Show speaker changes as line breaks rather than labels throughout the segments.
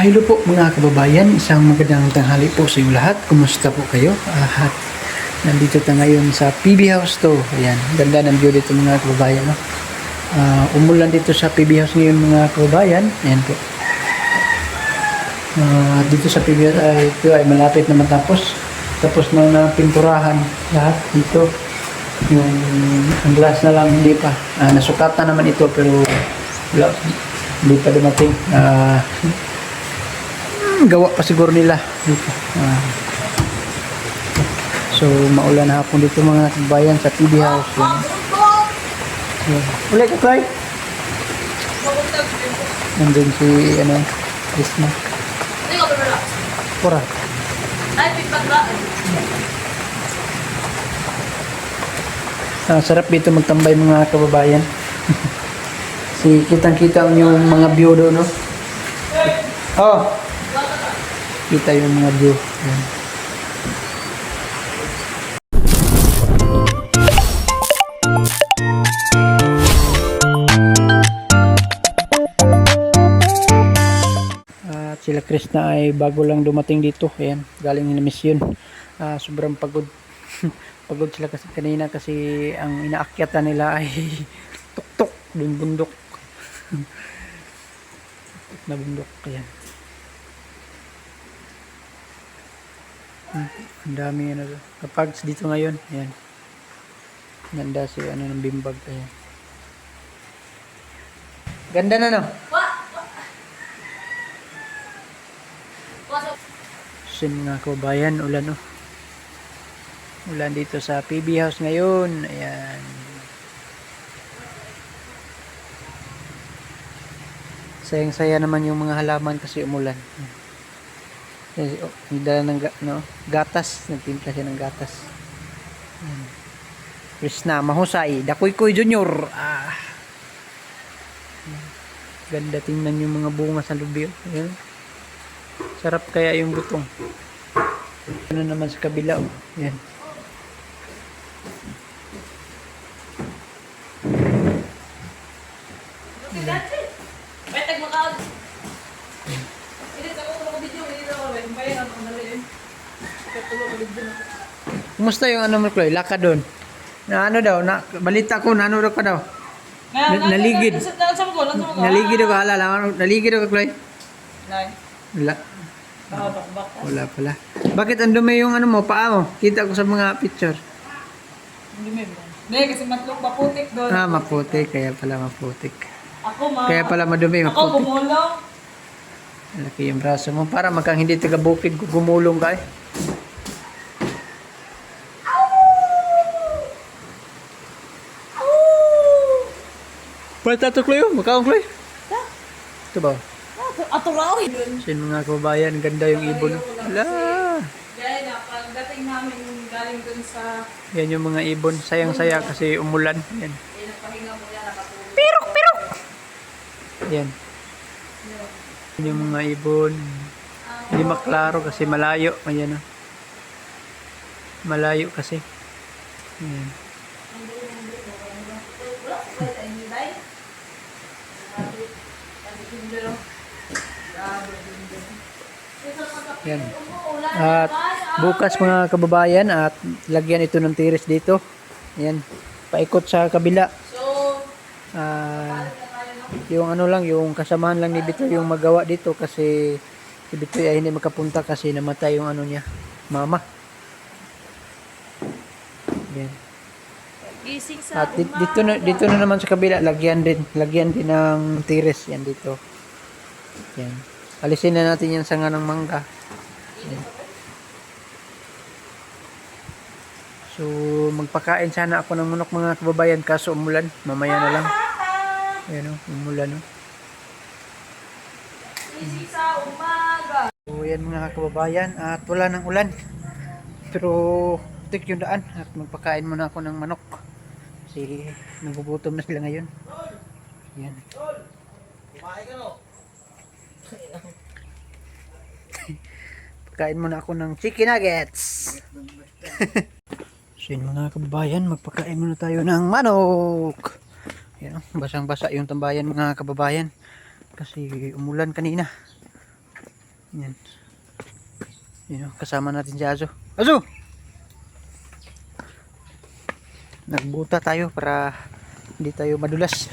Hello po mga kababayan, isang magandang tanghali po sa inyo lahat. Kumusta po kayo? At nandito tayo ngayon sa PB House to. Ayan, ganda ng view dito mga kababayan. No? Umulan dito sa PB House ngayon mga kababayan. Ayan po. Dito sa PB House ito ay malapit na matapos. Tapos na pinturahan lahat dito. Yung ang glass na lang hindi pa. Nasukatan naman ito pero wala, hindi pa dumating. Gawa pa siguro nila dito. So maulan hapon dito mga kabayan sa PB House. Ulit ka try. Nandun si Krishna. Pura. Sarap dito magtambay mga kababayan. Kitang-kita yung mga view doon, no? Oh. Kita yung mga view. Ayan. At sila Krishna ay bago lang dumating dito. Ayan, galing na mission. Sobrang pagod. Pagod sila kasi kanina kasi ang inaakyatan nila ay tuktok dun bundok. Na bundok. Ayan. Ang dami kapag dito ngayon. Ayan. Ganda si ng bimbag. Ayan. Ganda na no? Sin mga kababayan, ulan no? Ulan dito sa PB House ngayon. Ayan. Sayang-saya naman yung mga halaman kasi umulan. Nagdala ng gatas. Nagtimpla siya ng gatas. Krishna, mahusay. Dakoy-koy Junior. Ganda tingnan yung mga bunga sa lubi. Ayan. Sarap kaya yung butong. Ano naman sa kabila. Ayan. Kumusta yung mo Chloe? Laka doon. Na daw, balita ko na daw ka daw. Naligid. Naligid daw bahala lang. Naligid daw ka Chloe? Wala. Wala pala. Bakit ang dumi yung mo, paa mo? Kita ko sa mga picture.
Hindi, kasi matlong maputik doon.
Maputik. Kaya pala maputik.
Kaya
pala madumi, maputik.
Ako gumulong.
Laki yung braso mo. Para magkang hindi taga-bukid, gumulong ka eh. Pwede ito, Chloe? Magkakang, Chloe? Ito ba?
Ato raw.
Sin mga kababayan, ganda yung ibon. Wala.
Gaya na, pagdating namin galing dun sa...
Yan yung mga ibon. Sayang-saya kasi umulan. Yan.
Nagpahinga mo yan, nakatulog.
Pirok! Yan. Yan yung mga ibon. Hindi maklaro kasi malayo. Ayan o. Malayo kasi. Yan. Yan. At bukas mga kababayan at lagyan ito ng tiris dito. Yan. Paikot sa kabila. Yung yung kasamahan lang ni Bitoy yung magawa dito kasi si Bitoy ay hindi makapunta kasi namatay yung niya, mama. Yan. At dito na naman sa kabila lagyan din ng tiris yan dito. Yan. Alisin na natin yung sanga ng mangga. Yan. So, magpakain sana ako ng manok mga kababayan kaso umulan. Mamaya na lang. Ayan o, umulan o. So, yan mga kababayan at wala ng ulan. Pero, tik yung daan at magpakain muna ako ng manok. Kasi, nagugutom na sila ngayon. Yan. Pagkain muna ako ng chicken nuggets. So yun mga kababayan, magpakain muna tayo ng manok. Yan, basang basa yung tambayan mga kababayan. Kasi umulan kanina. Yan. Yun, kasama natin si Azo. Azo! Nagbuta tayo para hindi tayo madulas.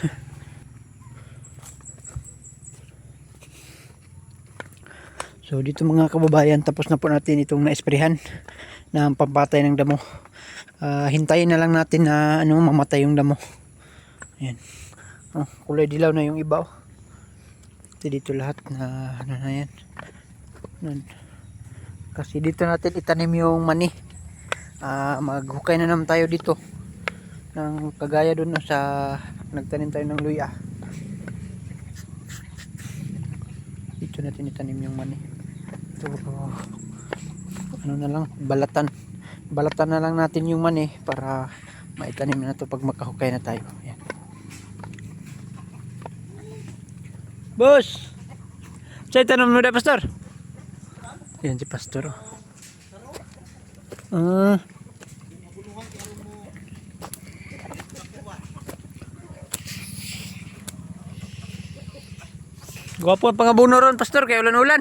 So dito mga kababayan, tapos na po natin itong na-esprehan na pampatay ng damo. Hintayin na lang natin na mamatay yung damo. Ayan. Kulay dilaw na yung iba. Dito lahat na na yan. Kasi dito natin itanim yung mani. Maghukay na naman tayo dito ng kagaya doon sa nagtanim tayo ng luya. Dito natin itanim yung mani. Ito, na lang, balatan na lang natin yung mani para maitanim na to pag makahukay na tayo. Ayan. Boss! Sa'yo tanong mo na, Pastor? Yan si Pastor. Gwapo ang pangabuno ron, Pastor, kaya ulan-ulan.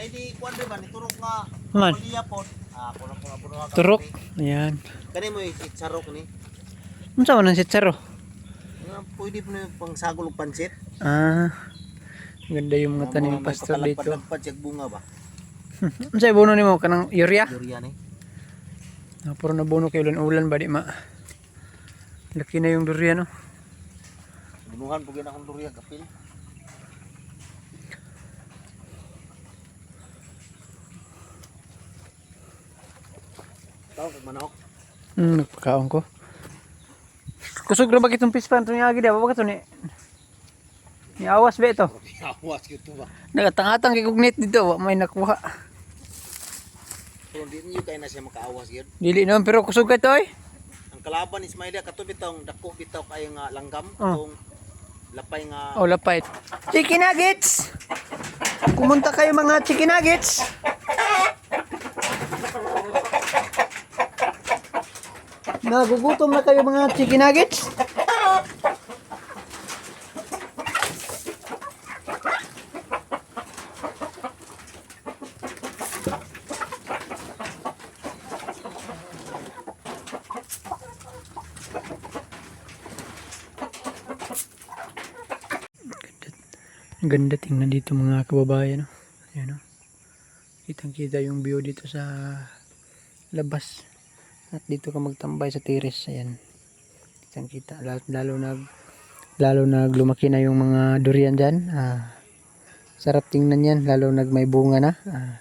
Ay di kuan ba ni turok nga.
Man.
Kuliya po. Kuno ko abuno ka.
Turok. Ayan.
Kani mo sarok ni.
Unsa man ang sitsaro?
Pwede po na pang sagol og pansit.
Ganda yung mga tanim ni Pastor dito.
Palagpad siya bunga ba?
Unsa ibuno nimo kanang urea?
Durian eh.
Puro na buno kay ulan-ulan ba di ma. Laki na yung durian no.
Bunuhan po akong durian kapil. Tao kag manok.
Nagpakaon ko. Kusog ra ba kitong pispan to niya gid ba ka to ni. Ni awas ba ito?
Awas gyud to ba.
Nagatangatang kay kugnit dito wa may nakuha.
So di niyo kay na siya makaawas gyud.
Dili naman pero kusog ka to eh.
Ang kalaban is Maida kato bitong dako bitaw kay nga langgam
Oh.
tong lapay nga
Oh, lapay. Chicken nuggets! Kumunta kayo mga chicken nuggets! Nagugutom na kayo mga chicken nuggets? Ganda tingnan dito mga kababayan. Ayan, kitang kita yung view dito sa labas. At dito ka magtambay sa terrace. Ayan. Kitang kita. Lalo nag lumaki na yung mga durian dyan. Sarap tingnan yan. Lalo nag may bunga na. Ayan.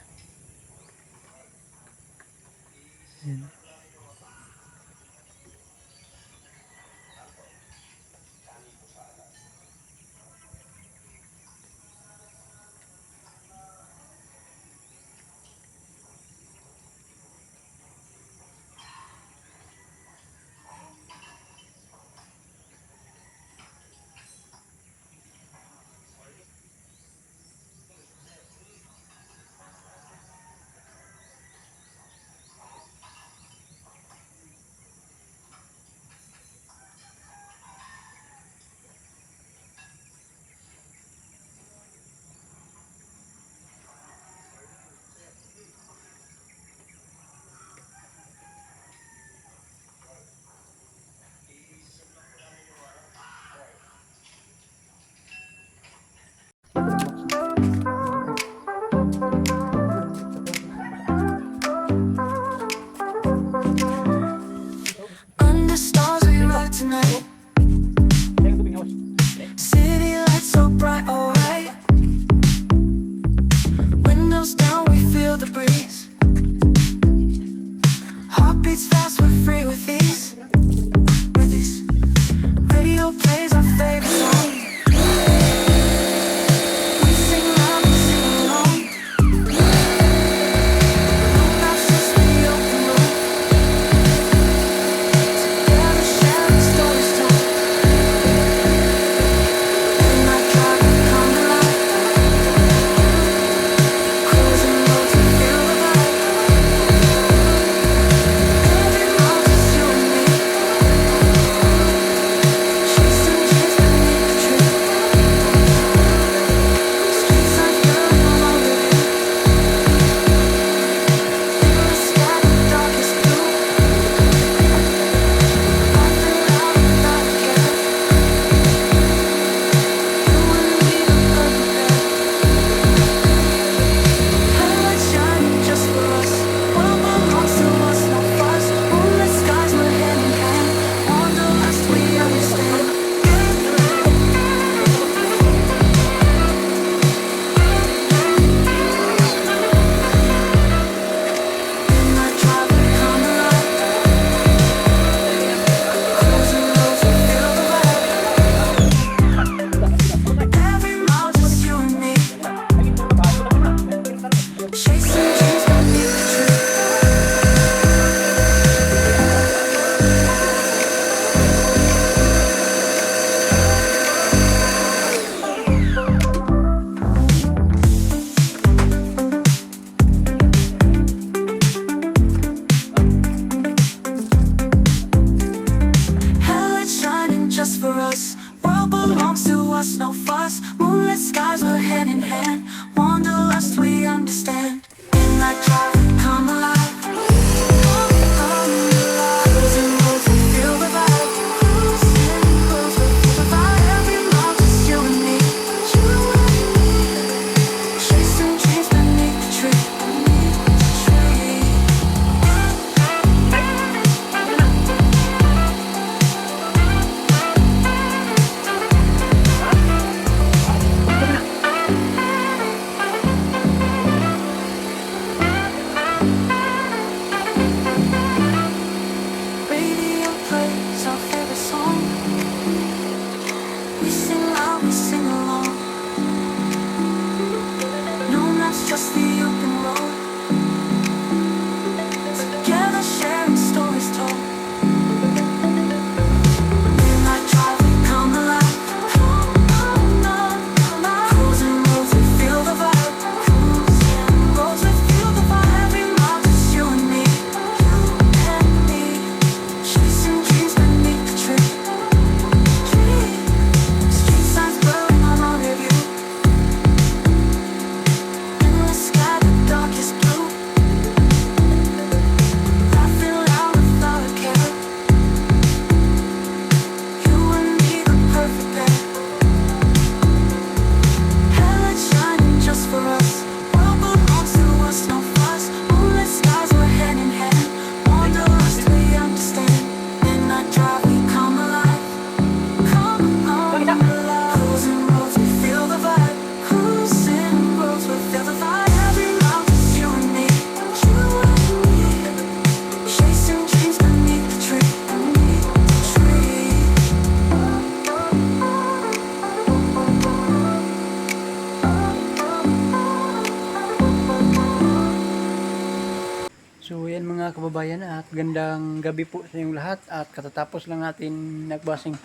mga kababayan at gandang gabi po sa inyong lahat at katatapos lang natin nagbasing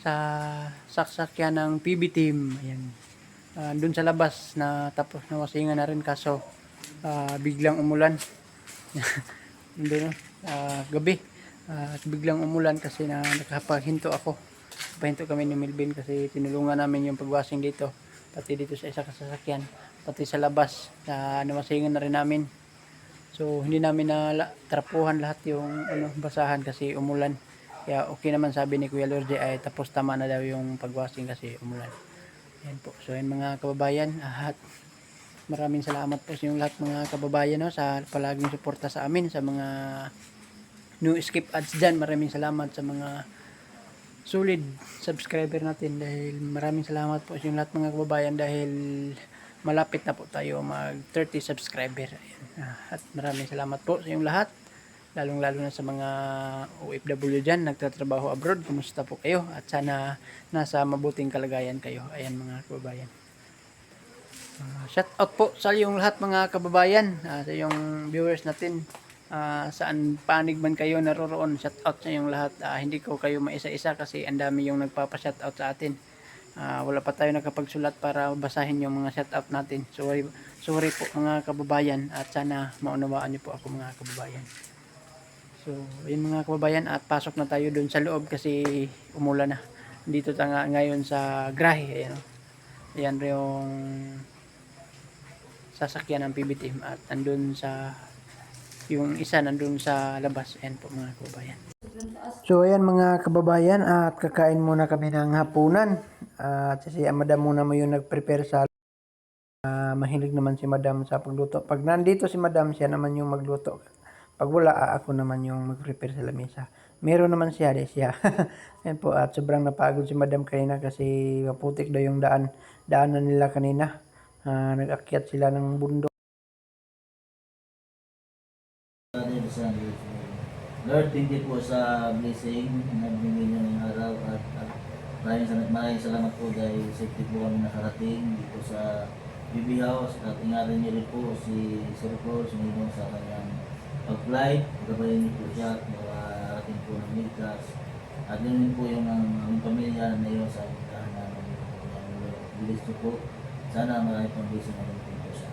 sa saksakyan ng PB team. Ayan. Doon sa labas na tapos na wasingan na rin kaso biglang umulan. Doon gabi at biglang umulan kasi na nakapaghinto ako. Pahinto kami ni Melvin kasi tinulungan namin yung pagwasing dito pati dito sa isa kasasakyan pati sa labas na nawasingan na rin namin. So hindi namin na trapuhan lahat yung basahan kasi umulan. Kaya okay naman sabi ni Kuya Lorde ay tapos tama na daw yung pagwashing kasi umulan. Ayan po. So yun mga kababayan at maraming salamat po sa inyong lahat mga kababayan sa palaging suporta sa amin sa mga new skip ads dyan. Maraming salamat sa mga solid subscriber natin dahil maraming salamat po sa inyong lahat mga kababayan dahil malapit na po tayo mag 30 subscriber. Ayan. At maraming salamat po sa inyong lahat. Lalong lalo na sa mga OFW dyan, nagtatrabaho abroad. Kumusta po kayo? At sana nasa mabuting kalagayan kayo. Ayan mga kababayan. Shout out po sa inyong lahat mga kababayan. Sa yung viewers natin. Saan panig man kayo naroroon. Shout out sa inyong lahat. Hindi ko kayo maisa-isa kasi ang dami yung nagpapa-shout out sa atin. Wala pa tayo nakapagsulat para basahin yung mga shoutout natin. Sorry po mga kababayan at sana maunawaan niyo po ako mga kababayan. So, ayun mga kababayan at pasok na tayo dun sa loob kasi umulan na. Dito tayo ngayon sa Grahe. Ayan, ayan yung sasakyan ng PB team at andun sa yung isa nandun sa labas. Ayan po mga kababayan. So ayan mga kababayan at kakain muna kami ng hapunan. At si Madam muna mo yung nag-prepare sa mahilig naman si Madam sa pagluto. Pag nandito si Madam, siya naman yung magluto. Pag wala, ako naman yung mag-prepare sa lamesa. Meron naman siya, siya. Ayan po, at sobrang napagod si Madam kanina kasi maputik daw yung daanan nila kanina. Nag-akyat sila ng bundok.
Lord, thank you po sa blessing na binigay niyo ng araw at maraming salamat po dahil safety po kami nakarating dito sa BB House at ingalan niyo rin po si Sir Paul, sumunod sa kanyang pag-flight, gabayin niyo po siya at makarating po ng ligtas at yun din po yung aming pamilya na yun sa aming tahanan ng bilis niyo po. Sana marami pang blessing na rin po sa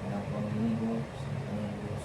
mga pamilya po sa kanyang Diyos.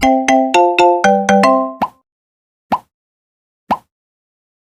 Bye.